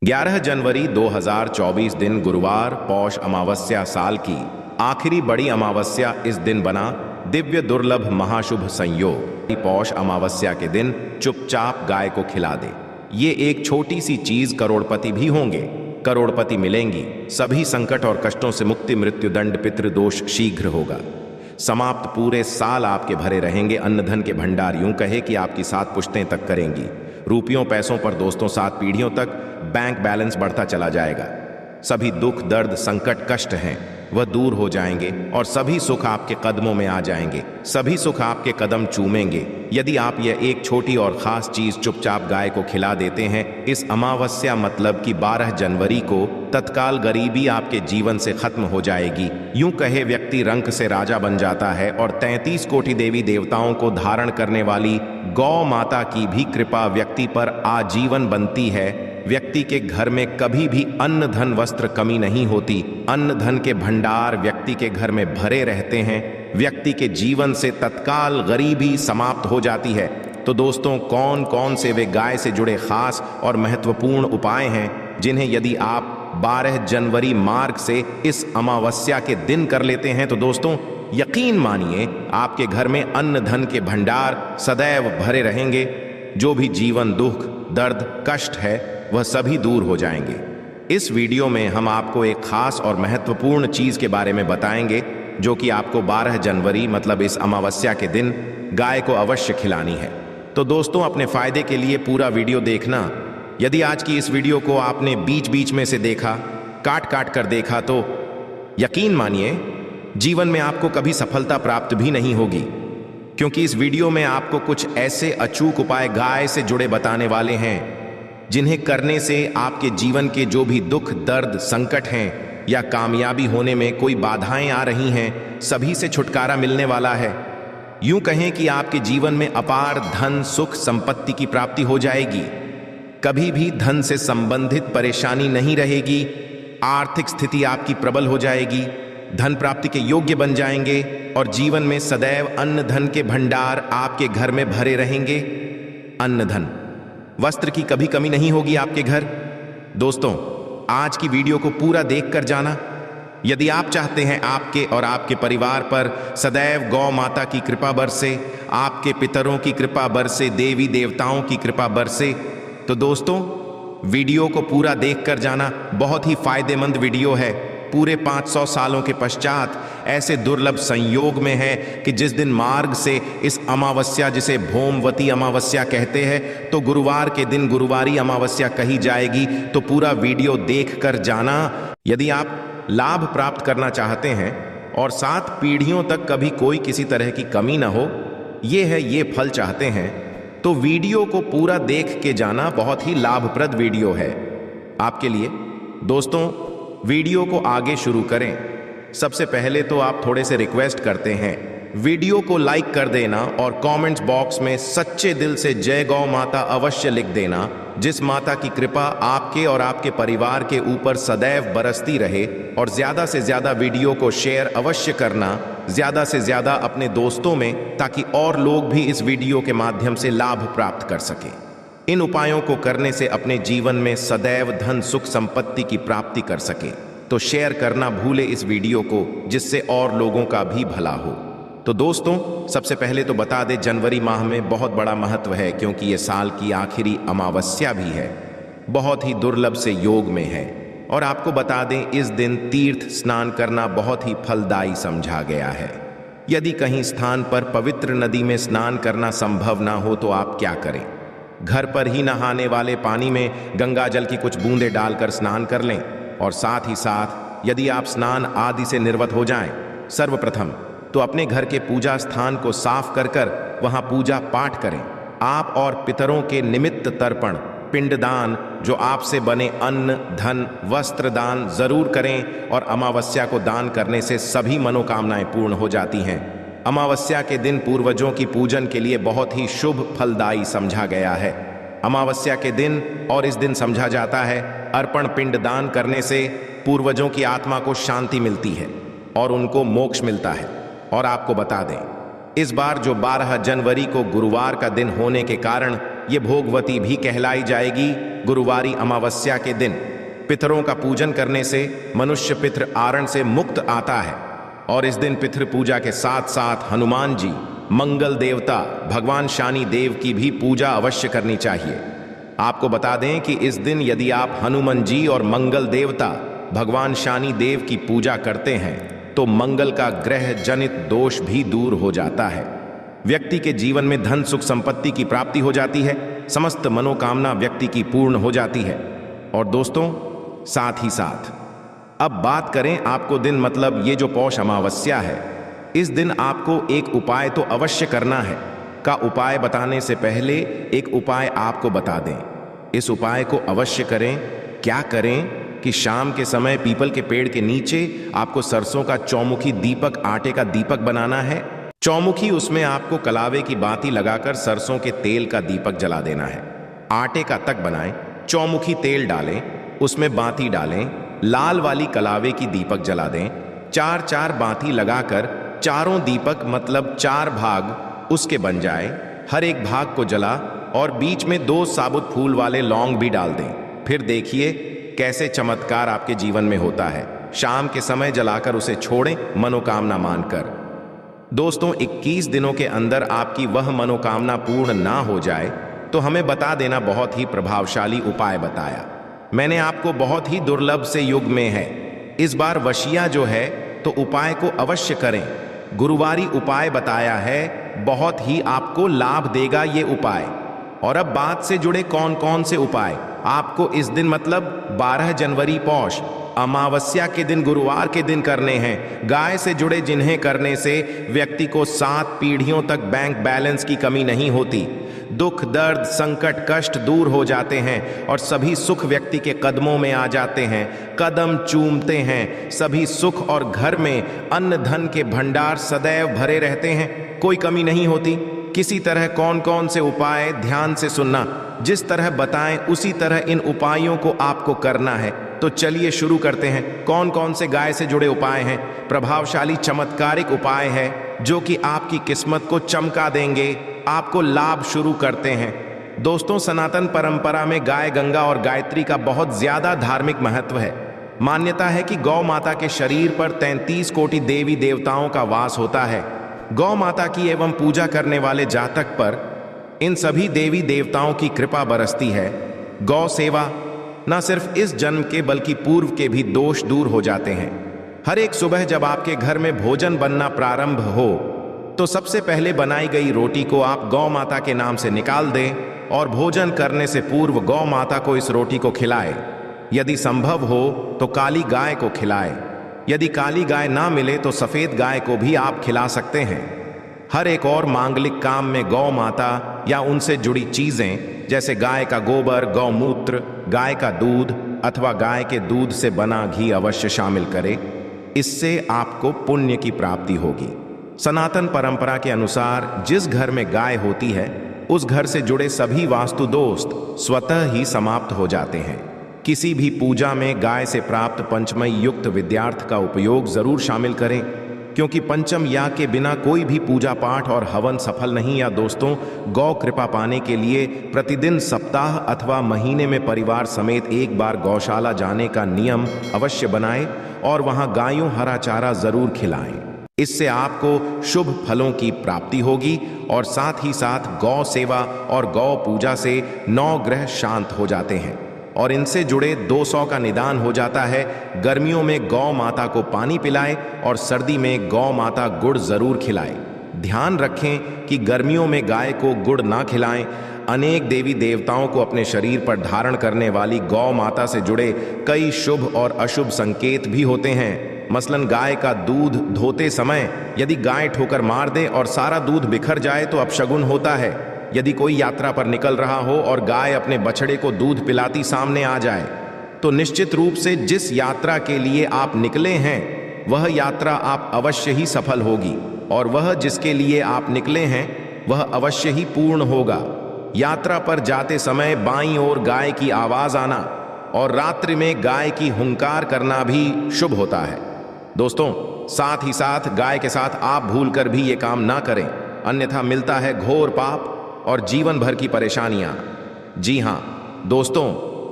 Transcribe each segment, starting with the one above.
11 जनवरी 2024 दिन गुरुवार पौष अमावस्या साल की आखिरी बड़ी अमावस्या इस दिन बना दिव्य दुर्लभ महाशुभ संयोग। पौष अमावस्या के दिन चुपचाप गाय को खिला दे। ये एक छोटी सी चीज करोड़पति भी होंगे, करोड़पति मिलेंगी। सभी संकट और कष्टों से मुक्ति, मृत्यु दंड, पितृदोष शीघ्र होगा समाप्त। पूरे साल आपके भरे रहेंगे अन्न धन के भंडार। यूं कहे कि आपकी 7 पुश्तें तक करेंगी। रुपयों पैसों पर दोस्तों 7 पीढ़ियों तक बैंक बैलेंस बढ़ता चला जाएगा। सभी दुख दर्द संकट कष्ट हैं वह दूर हो जाएंगे और सभी सुख आपके कदमों में आ जाएंगे। सभी सुख आपके कदम चूमेंगे यदि आप यह एक छोटी और खास चीज चुपचाप गाय को खिला देते हैं। इस अमावस्या मतलब कि 12 जनवरी को तत्काल गरीबी आपके जीवन से खत्म हो जाएगी। यूं कहे व्यक्ति रंक से राजा बन जाता है और 33 कोटि देवी देवताओं को धारण करने वाली गौ माता की भी कृपा व्यक्ति पर आजीवन बनती है। व्यक्ति के घर में कभी भी अन्न धन वस्त्र कमी नहीं होती। अन्न धन के भंडार व्यक्ति के घर में भरे रहते हैं। व्यक्ति के जीवन से तत्काल गरीबी समाप्त हो जाती है। तो दोस्तों, कौन कौन से वे गाय से जुड़े खास और महत्वपूर्ण उपाय हैं जिन्हें यदि आप 12 जनवरी मार्ग से इस अमावस्या के दिन कर लेते हैं तो दोस्तों यकीन मानिए आपके घर में अन्न धन के भंडार सदैव भरे रहेंगे। जो भी जीवन दुख दर्द कष्ट है वह सभी दूर हो जाएंगे। इस वीडियो में हम आपको एक खास और महत्वपूर्ण चीज के बारे में बताएंगे जो कि आपको 12 जनवरी मतलब इस अमावस्या के दिन गाय को अवश्य खिलानी है। तो दोस्तों, अपने फायदे के लिए पूरा वीडियो देखना। यदि आज की इस वीडियो को आपने बीच बीच में से देखा, काट काट कर देखा, तो यकीन मानिए जीवन में आपको कभी सफलता प्राप्त भी नहीं होगी, क्योंकि इस वीडियो में आपको कुछ ऐसे अचूक उपाय गाय से जुड़े बताने वाले हैं जिन्हें करने से आपके जीवन के जो भी दुख दर्द संकट हैं या कामयाबी होने में कोई बाधाएं आ रही हैं, सभी से छुटकारा मिलने वाला है। यूं कहें कि आपके जीवन में अपार धन सुख संपत्ति की प्राप्ति हो जाएगी। कभी भी धन से संबंधित परेशानी नहीं रहेगी। आर्थिक स्थिति आपकी प्रबल हो जाएगी। धन प्राप्ति के योग्य बन जाएंगे और जीवन में सदैव अन्न धन के भंडार आपके घर में भरे रहेंगे। अन्न धन वस्त्र की कभी कमी नहीं होगी आपके घर। दोस्तों, आज की वीडियो को पूरा देखकर जाना। यदि आप चाहते हैं आपके और आपके परिवार पर सदैव गौ माता की कृपा बरसे, आपके पितरों की कृपा बरसे, देवी देवताओं की कृपा बरसे, तो दोस्तों वीडियो को पूरा देखकर जाना। बहुत ही फायदेमंद वीडियो है। पूरे 500 सालों के पश्चात ऐसे दुर्लभ संयोग में है कि जिस दिन मार्ग से इस अमावस्या, जिसे भौमवती अमावस्या कहते हैं, तो गुरुवार के दिन गुरुवारी अमावस्या कही जाएगी। तो पूरा वीडियो देखकर जाना। यदि आप लाभ प्राप्त करना चाहते हैं और 7 पीढ़ियों तक कभी कोई किसी तरह की कमी ना हो, ये फल चाहते हैं, तो वीडियो को पूरा देख के जाना। बहुत ही लाभप्रद वीडियो है आपके लिए। दोस्तों, वीडियो को आगे शुरू करें। सबसे पहले तो आप थोड़े से रिक्वेस्ट करते हैं, वीडियो को लाइक कर देना और कमेंट्स बॉक्स में सच्चे दिल से जय गौ माता अवश्य लिख देना। जिस माता की कृपा आपके और आपके परिवार के ऊपर सदैव बरसती रहे। और ज्यादा से ज्यादा वीडियो को शेयर अवश्य करना, ज्यादा से ज्यादा अपने दोस्तों में, ताकि और लोग भी इस वीडियो के माध्यम से लाभ प्राप्त कर सकें। इन उपायों को करने से अपने जीवन में सदैव धन सुख संपत्ति की प्राप्ति कर सके। तो शेयर करना भूले इस वीडियो को, जिससे और लोगों का भी भला हो। तो दोस्तों, सबसे पहले तो बता दें, जनवरी माह में बहुत बड़ा महत्व है, क्योंकि ये साल की आखिरी अमावस्या भी है। बहुत ही दुर्लभ से योग में है। और आपको बता दें, इस दिन तीर्थ स्नान करना बहुत ही फलदायी समझा गया है। यदि कहीं स्थान पर पवित्र नदी में स्नान करना संभव ना हो तो आप क्या करें? घर पर ही नहाने वाले पानी में गंगा जल की कुछ बूंदें डालकर स्नान कर लें। और साथ ही साथ यदि आप स्नान आदि से निर्वत हो जाएं, सर्वप्रथम तो अपने घर के पूजा स्थान को साफ कर वहां पूजा पाठ करें। आप और पितरों के निमित्त तर्पण पिंडदान, जो आपसे बने अन्न धन वस्त्र दान जरूर करें। और अमावस्या को दान करने से सभी मनोकामनाएं पूर्ण हो जाती हैं। अमावस्या के दिन पूर्वजों की पूजन के लिए बहुत ही शुभ फलदायी समझा गया है। अमावस्या के दिन और इस दिन समझा जाता है, अर्पण पिंड दान करने से पूर्वजों की आत्मा को शांति मिलती है और उनको मोक्ष मिलता है। और आपको बता दें, इस बार जो 12 जनवरी को गुरुवार का दिन होने के कारण ये भोगवती भी कहलाई जाएगी। गुरुवारी अमावस्या के दिन पितरों का पूजन करने से मनुष्य पितृ आरण से मुक्त आता है और इस दिन पितृ पूजा के साथ साथ हनुमान जी, मंगल देवता भगवान शनि देव की भी पूजा अवश्य करनी चाहिए। आपको बता दें कि इस दिन यदि आप हनुमान जी और मंगल देवता भगवान शनि देव की पूजा करते हैं तो मंगल का ग्रह जनित दोष भी दूर हो जाता है। व्यक्ति के जीवन में धन सुख संपत्ति की प्राप्ति हो जाती है, समस्त मनोकामना व्यक्ति की पूर्ण हो जाती है। और दोस्तों, साथ ही साथ अब बात करें आपको दिन मतलब ये जो पौष अमावस्या है, इस दिन आपको एक उपाय तो अवश्य करना है। का उपाय बताने से पहले एक उपाय आपको बता दें। इस उपाय को अवश्य करें। क्या करें कि शाम के समय पीपल के पेड़ के नीचे आपको सरसों का चौमुखी दीपक, आटे का दीपक बनाना है। चौमुखी, उसमें आपको कलावे की बाती लगाकर सरसों के तेल का दीपक जला देना है। आटे का तक बनाएं, चौमुखी तेल डालें, उसमें बाती डालें, लाल वाली कलावे की दीपक जला दें। 4-4 बाती लगाकर चारों दीपक मतलब 4 भाग उसके बन जाए। हर एक भाग को जला और बीच में 2 साबुत फूल वाले लौंग भी डाल दें। फिर देखिए कैसे चमत्कार आपके जीवन में होता है। शाम के समय जलाकर उसे छोड़ें मनोकामना मानकर। दोस्तों, 21 दिनों के अंदर आपकी वह मनोकामना पूर्ण ना हो जाए तो हमें बता देना। बहुत ही प्रभावशाली उपाय बताया मैंने आपको, बहुत ही दुर्लभ से युग में है। इस बार वशिया जो है तो उपाय को अवश्य करें। गुरुवारी उपाय बताया है, बहुत ही आपको लाभ देगा ये उपाय। और अब बात से जुड़े कौन कौन से उपाय आपको इस दिन मतलब 12 जनवरी पौष अमावस्या के दिन, गुरुवार के दिन करने हैं। गाय से जुड़े जिन्हें करने से व्यक्ति को 7 पीढ़ियों तक बैंक बैलेंस की कमी नहीं होती। दुख दर्द संकट कष्ट दूर हो जाते हैं और सभी सुख व्यक्ति के कदमों में आ जाते हैं। कदम चूमते हैं सभी सुख और घर में अन्न धन के भंडार सदैव भरे रहते हैं, कोई कमी नहीं होती। किसी तरह कौन कौन से उपाय ध्यान से सुनना, जिस तरह बताएं उसी तरह इन उपायों को आपको करना है। तो चलिए शुरू करते हैं। कौन कौन से गाय से जुड़े उपाय हैं? प्रभावशाली चमत्कारिक उपाय है जो कि आपकी किस्मत को चमका देंगे, आपको लाभ शुरू करते हैं। दोस्तों, सनातन परंपरा में गाय गंगा और गायत्री का बहुत ज्यादा धार्मिक महत्व है। मान्यता है कि गौ माता के शरीर पर 33 कोटि देवी देवताओं का वास होता है। गौ माता की एवं पूजा करने वाले जातक पर इन सभी देवी देवताओं की कृपा बरसती है। गौ सेवा न सिर्फ इस जन्म के बल्कि पूर्व के भी दोष दूर हो जाते हैं। हर एक सुबह जब आपके घर में भोजन बनना प्रारंभ हो तो सबसे पहले बनाई गई रोटी को आप गौ माता के नाम से निकाल दें और भोजन करने से पूर्व गौ माता को इस रोटी को खिलाएं। यदि संभव हो तो काली गाय को खिलाएं। यदि काली गाय ना मिले तो सफेद गाय को भी आप खिला सकते हैं। हर एक और मांगलिक काम में गौ माता या उनसे जुड़ी चीजें जैसे गाय का गोबर, गौमूत्र, गाय का दूध अथवा गाय के दूध से बना घी अवश्य शामिल करें। इससे आपको पुण्य की प्राप्ति होगी। सनातन परंपरा के अनुसार जिस घर में गाय होती है उस घर से जुड़े सभी वास्तु दोष स्वतः ही समाप्त हो जाते हैं। किसी भी पूजा में गाय से प्राप्त पंचमय युक्त विद्यार्थ का उपयोग जरूर शामिल करें, क्योंकि पंचम या के बिना कोई भी पूजा पाठ और हवन सफल नहीं। या दोस्तों, गौ कृपा पाने के लिए प्रतिदिन सप्ताह अथवा महीने में परिवार समेत एक बार गौशाला जाने का नियम अवश्य बनाएं और वहां गायों हरा चारा जरूर खिलाएं। इससे आपको शुभ फलों की प्राप्ति होगी और साथ ही साथ गौ सेवा और गौ पूजा से 9 ग्रह शांत हो जाते हैं और इनसे जुड़े 200 का निदान हो जाता है। गर्मियों में गौ माता को पानी पिलाएं और सर्दी में गौ माता गुड़ जरूर खिलाएं। ध्यान रखें कि गर्मियों में गाय को गुड़ ना खिलाएं। अनेक देवी देवताओं को अपने शरीर पर धारण करने वाली गौ माता से जुड़े कई शुभ और अशुभ संकेत भी होते हैं। मसलन गाय का दूध धोते समय यदि गाय ठोकर मार दे और सारा दूध बिखर जाए तो अपशगुन होता है। यदि कोई यात्रा पर निकल रहा हो और गाय अपने बछड़े को दूध पिलाती सामने आ जाए तो निश्चित रूप से जिस यात्रा के लिए आप निकले हैं वह यात्रा आप अवश्य ही सफल होगी और वह जिसके लिए आप निकले हैं वह अवश्य ही पूर्ण होगा। यात्रा पर जाते समय बाईं ओर गाय की आवाज आना और रात्रि में गाय की हुंकार करना भी शुभ होता है। दोस्तों, साथ ही साथ गाय के साथ आप भूलकर भी ये काम ना करें, अन्यथा मिलता है घोर पाप और जीवन भर की परेशानियां। जी हाँ दोस्तों,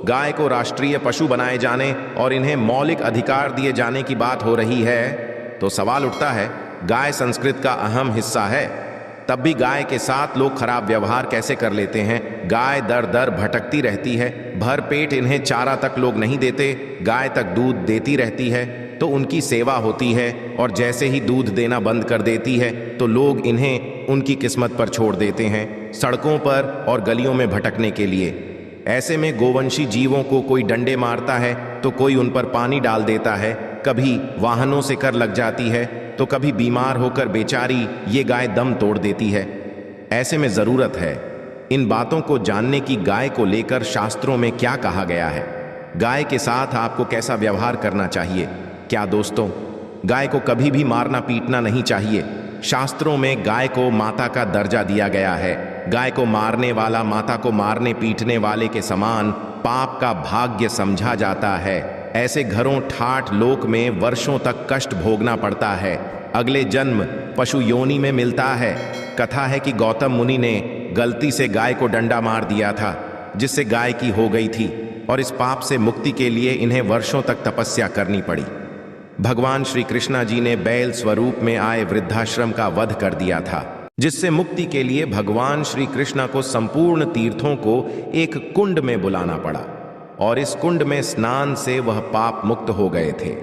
गाय को राष्ट्रीय पशु बनाए जाने और इन्हें मौलिक अधिकार दिए जाने की बात हो रही है तो सवाल उठता है, गाय संस्कृत का अहम हिस्सा है, तब भी गाय के साथ लोग खराब व्यवहार कैसे कर लेते हैं। गाय दर दर भटकती रहती है, भर पेट इन्हें चारा तक लोग नहीं देते, गाय तक दूध देती रहती है तो उनकी सेवा होती है, और जैसे ही दूध देना बंद कर देती है तो लोग इन्हें उनकी किस्मत पर छोड़ देते हैं, सड़कों पर और गलियों में भटकने के लिए। ऐसे में गोवंशी जीवों को कोई डंडे मारता है तो कोई उन पर पानी डाल देता है, कभी वाहनों से कर लग जाती है तो कभी बीमार होकर बेचारी ये गाय दम तोड़ देती है। ऐसे में जरूरत है इन बातों को जानने की, गाय को लेकर शास्त्रों में क्या कहा गया है, गाय के साथ आपको कैसा व्यवहार करना चाहिए। क्या दोस्तों, गाय को कभी भी मारना पीटना नहीं चाहिए। शास्त्रों में गाय को माता का दर्जा दिया गया है। गाय को मारने वाला माता को मारने पीटने वाले के समान पाप का भाग्य समझा जाता है। ऐसे घरों ठाठ लोक में वर्षों तक कष्ट भोगना पड़ता है, अगले जन्म पशु योनि में मिलता है। कथा है कि गौतम मुनि ने गलती से गाय को डंडा मार दिया था, जिससे गाय की हो गई थी, और इस पाप से मुक्ति के लिए इन्हें वर्षों तक तपस्या करनी पड़ी। भगवान श्री कृष्णा जी ने बैल स्वरूप में आए वृद्धाश्रम का वध कर दिया था, जिससे मुक्ति के लिए भगवान श्री कृष्णा को संपूर्ण तीर्थों को एक कुंड में बुलाना पड़ा, और इस कुंड में स्नान से वह पाप मुक्त हो गए थे।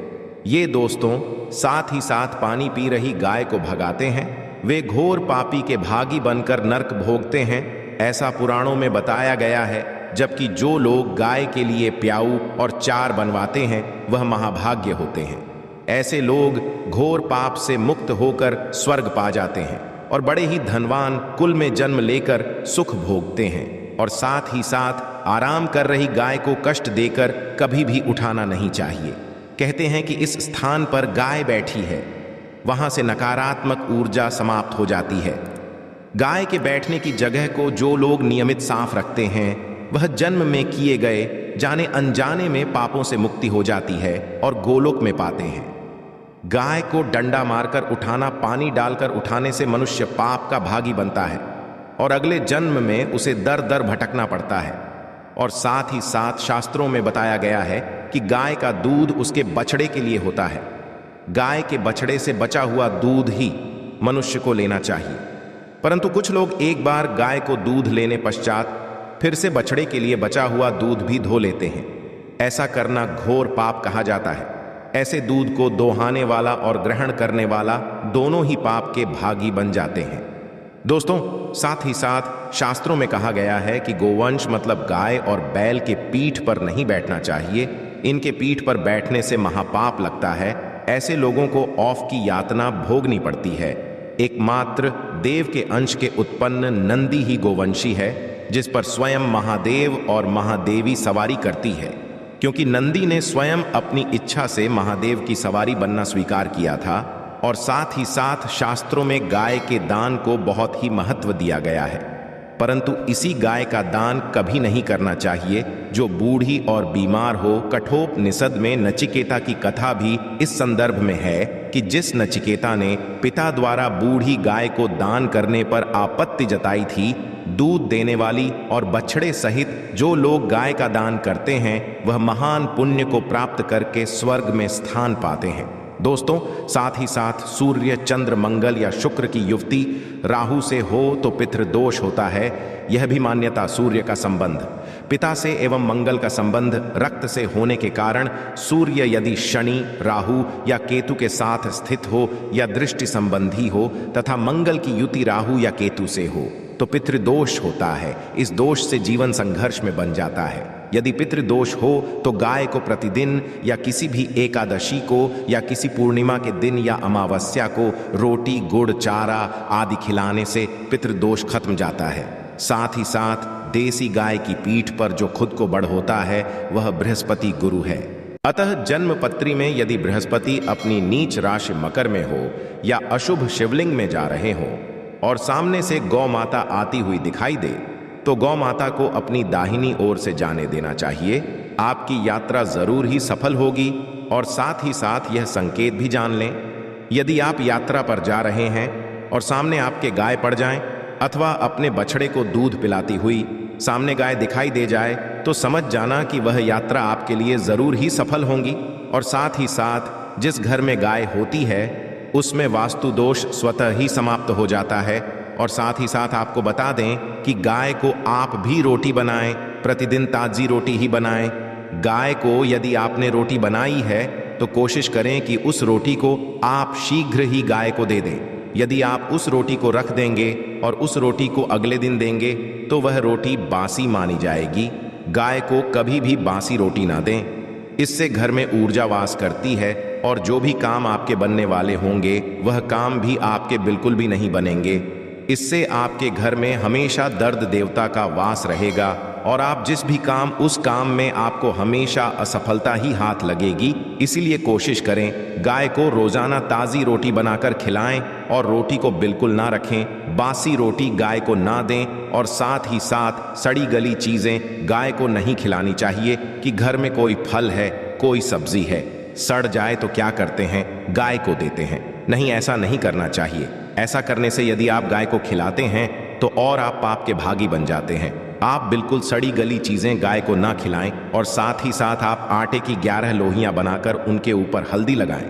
ये दोस्तों साथ ही साथ पानी पी रही गाय को भगाते हैं, वे घोर पापी के भागी बनकर नरक भोगते हैं, ऐसा पुराणों में बताया गया है। जबकि जो लोग गाय के लिए प्याऊ और चार बनवाते हैं वह महाभाग्य होते हैं। ऐसे लोग घोर पाप से मुक्त होकर स्वर्ग पा जाते हैं और बड़े ही धनवान कुल में जन्म लेकर सुख भोगते हैं। और साथ ही साथ आराम कर रही गाय को कष्ट देकर कभी भी उठाना नहीं चाहिए। कहते हैं कि इस स्थान पर गाय बैठी है, वहां से नकारात्मक ऊर्जा समाप्त हो जाती है। गाय के बैठने की जगह को जो लोग नियमित साफ रखते हैं वह जन्म में किए गए जाने अनजाने में पापों से मुक्ति हो जाती है और गोलोक में पाते हैं। गाय को डंडा मारकर उठाना, पानी डालकर उठाने से मनुष्य पाप का भागी बनता है और अगले जन्म में उसे दर दर भटकना पड़ता है। और साथ ही साथ शास्त्रों में बताया गया है कि गाय का दूध उसके बछड़े के लिए होता है। गाय के बछड़े से बचा हुआ दूध ही मनुष्य को लेना चाहिए, परंतु कुछ लोग एक बार गाय को दूध लेने पश्चात फिर से बछड़े के लिए बचा हुआ दूध भी धो लेते हैं। ऐसा करना घोर पाप कहा जाता है। ऐसे दूध को दोहाने वाला और ग्रहण करने वाला दोनों ही पाप के भागी बन जाते हैं। दोस्तों साथ ही साथ शास्त्रों में कहा गया है कि गोवंश मतलब गाय और बैल के पीठ पर नहीं बैठना चाहिए। इनके पीठ पर बैठने से महापाप लगता है। ऐसे लोगों को औफ की यातना भोगनी पड़ती है। एकमात्र देव के अंश के उत्पन्न नंदी ही गोवंशी है, जिस पर स्वयं महादेव और महादेवी सवारी करती है, क्योंकि नंदी ने स्वयं अपनी इच्छा से महादेव की सवारी बनना स्वीकार किया था। और साथ ही साथ शास्त्रों में गाय के दान को बहुत ही महत्व दिया गया है, परंतु इसी गाय का दान कभी नहीं करना चाहिए जो बूढ़ी और बीमार हो। कठोपनिषद में नचिकेता की कथा भी इस संदर्भ में है कि जिस नचिकेता ने पिता द्वारा बूढ़ी गाय को दान करने पर आपत्ति जताई थी, दूध देने वाली और बछड़े सहित जो लोग गाय का दान करते हैं वह महान पुण्य को प्राप्त करके स्वर्ग में स्थान पाते हैं। दोस्तों साथ ही साथ सूर्य, चंद्र, मंगल या शुक्र की युवती राहु से हो तो पितृदोष होता है। यह भी मान्यता सूर्य का संबंध पिता से एवं मंगल का संबंध रक्त से होने के कारण सूर्य यदि शनि, राहु या केतु के साथ स्थित हो या दृष्टि संबंधी हो तथा मंगल की युति राहु या केतु से हो तो पितृदोष होता है। इस दोष से जीवन संघर्ष में बन जाता है। यदि पितृदोष हो तो गाय को प्रतिदिन या किसी भी एकादशी को या किसी पूर्णिमा के दिन या अमावस्या को रोटी, गुड़, चारा आदि खिलाने से पितृदोष खत्म जाता है। साथ ही साथ देसी गाय की पीठ पर जो खुद को बढ़ होता है वह बृहस्पति गुरु है। अतः जन्म पत्री में यदि बृहस्पति अपनी नीच राशि मकर में हो या अशुभ शिवलिंग में जा रहे हो और सामने से गौ माता आती हुई दिखाई दे तो गौ माता को अपनी दाहिनी ओर से जाने देना चाहिए। आपकी यात्रा जरूर ही सफल होगी। और साथ ही साथ यह संकेत भी जान लें, यदि आप यात्रा पर जा रहे हैं और सामने आपके गाय पड़ जाएं अथवा अपने बछड़े को दूध पिलाती हुई सामने गाय दिखाई दे जाए तो समझ जाना कि वह यात्रा आपके लिए जरूर ही सफल होंगी। और साथ ही साथ जिस घर में गाय होती है उसमें वास्तु दोष स्वतः ही समाप्त हो जाता है। और साथ ही साथ आपको बता दें कि गाय को आप भी रोटी बनाएं, प्रतिदिन ताजी रोटी ही बनाएं। गाय को यदि आपने रोटी बनाई है तो कोशिश करें कि उस रोटी को आप शीघ्र ही गाय को दे दें। यदि आप उस रोटी को रख देंगे और उस रोटी को अगले दिन देंगे तो वह रोटी बासी मानी जाएगी। गाय को कभी भी बासी रोटी ना दें, इससे घर में ऊर्जा वास करती है और जो भी काम आपके बनने वाले होंगे वह काम भी आपके बिल्कुल भी नहीं बनेंगे। इससे आपके घर में हमेशा दर्द देवता का वास रहेगा और आप जिस भी काम उस काम में आपको हमेशा असफलता ही हाथ लगेगी। इसीलिए कोशिश करें गाय को रोजाना ताज़ी रोटी बनाकर खिलाएं और रोटी को बिल्कुल ना रखें, बासी रोटी गाय को ना दें। और साथ ही साथ सड़ी गली चीज़ें गाय को नहीं खिलानी चाहिए कि घर में कोई फल है, कोई सब्जी है, सड़ जाए तो क्या करते हैं, गाय को देते हैं। नहीं, ऐसा नहीं करना चाहिए। ऐसा करने से यदि आप गाय को खिलाते हैं तो और आप पाप के भागी बन जाते हैं। आप बिल्कुल सड़ी गली चीजें गाय को ना खिलाएं और साथ ही साथ आप आटे की 11 लोहियां बनाकर उनके ऊपर हल्दी लगाएं,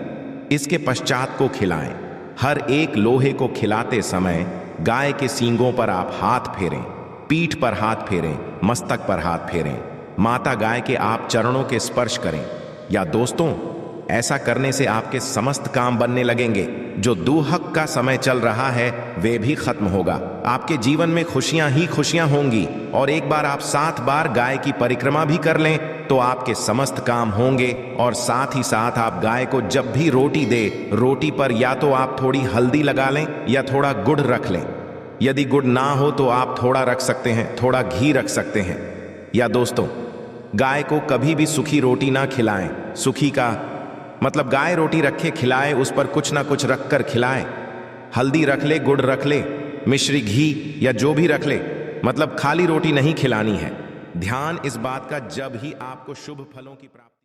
इसके पश्चात को खिलाएं। हर एक लोहे को खिलाते समय गाय के सींगों पर आप हाथ फेरें, पीठ पर हाथ फेरें, मस्तक पर हाथ फेरें, माता गाय के आप चरणों के स्पर्श करें। या दोस्तों, ऐसा करने से आपके समस्त काम बनने लगेंगे। जो दुहक का समय चल रहा है वे भी खत्म होगा। आपके जीवन में खुशियां ही खुशियां होंगी। और एक बार आप 7 बार गाय की परिक्रमा भी कर लें तो आपके समस्त काम होंगे। और साथ ही साथ आप गाय को जब भी रोटी दे, रोटी पर या तो आप थोड़ी हल्दी लगा लें या थोड़ा गुड़ रख लें। यदि गुड़ ना हो तो आप थोड़ा रख सकते हैं, थोड़ा घी रख सकते हैं। या दोस्तों, गाय को कभी भी सूखी रोटी ना खिलाएं। सूखी का मतलब गाय रोटी रखे खिलाए, उस पर कुछ ना कुछ रख कर खिलाए। हल्दी रख ले, गुड़ रख ले, मिश्री घी या जो भी रख ले, मतलब खाली रोटी नहीं खिलानी है। ध्यान इस बात का, जब ही आपको शुभ फलों की प्राप्ति